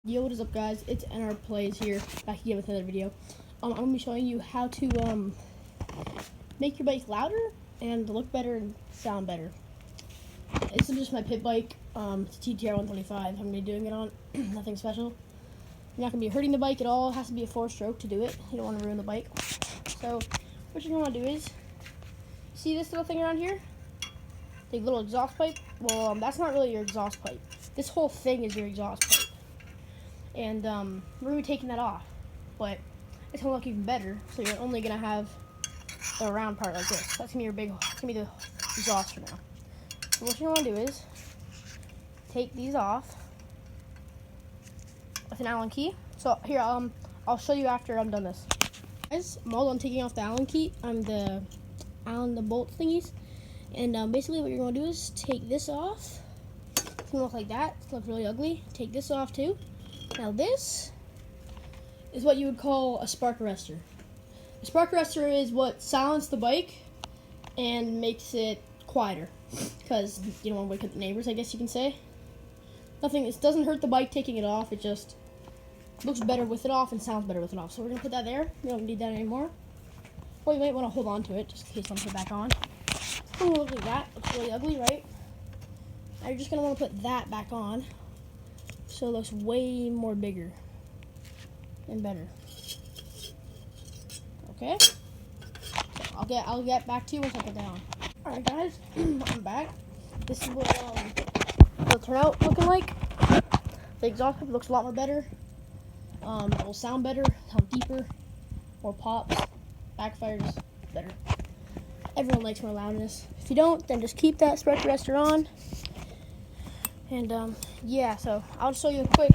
Yo, what is up, guys? It's NR Plays here, back again with another video. I'm going to be showing you how to make your bike louder and look better and sound better. This is just my pit bike. It's a TTR 125. I'm going to be doing it on. Nothing special. You're not going to be hurting the bike at all. It has to be a 4-stroke to do it. You don't want to ruin the bike. So what you're going to want to do is, see this little thing around here? The little exhaust pipe? Well, that's not really your exhaust pipe. This whole thing is your exhaust pipe. And we're going to be taking that off, but it's going to look even better, so you're only going to have the round part like this. That's going to be your that's going to be the exhaust for now. So what you're going to want to do is take these off with an Allen key. So here, I'll show you after I'm done this. Guys, I'm all done taking off the Allen key. The bolt thingies. And basically what you're going to do is take this off. It's going to look like that. It's going to look really ugly. Take this off too. Now this is what you would call a spark arrestor. A spark arrestor is what silences the bike and makes it quieter, because you don't want to wake up the neighbors, I guess you can say. It doesn't hurt the bike taking it off, it just looks better with it off and sounds better with it off. So we're going to put that there. We don't need that anymore. Well, you might want to hold on to it just in case you want to put it back on. It's going to look like that. Looks really ugly, right? Now you're just going to want to put that back on, so it looks way more bigger and better. Okay? So I'll get back to you once I put that on. Alright guys, I'm back. This is what it'll turn out looking like. The exhaust pipe looks a lot more better. It will sound better, sound deeper, more pops, backfires better. Everyone likes more loudness. If you don't, then just keep that spark arrestor on. And yeah, so I'll show you a quick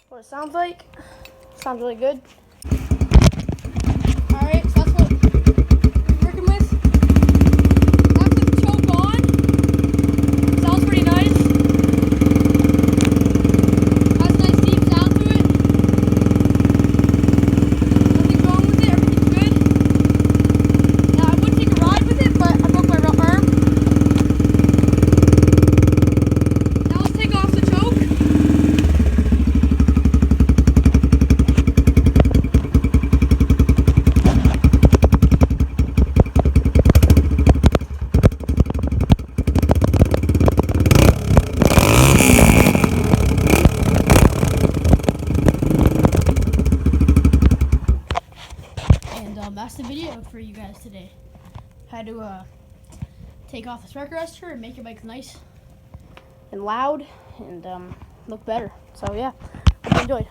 what it sounds like. Sounds really good. Alright, so that's what we're working with. That's with the choke on. Sounds pretty nice. Has a nice deep sound to it. Nothing wrong with it, everything's good. Now I would take a ride with it, but I broke my arm. That's the video for you guys today. How to take off the spark arrestor and make your bike nice and loud and look better. So yeah, hope you enjoyed.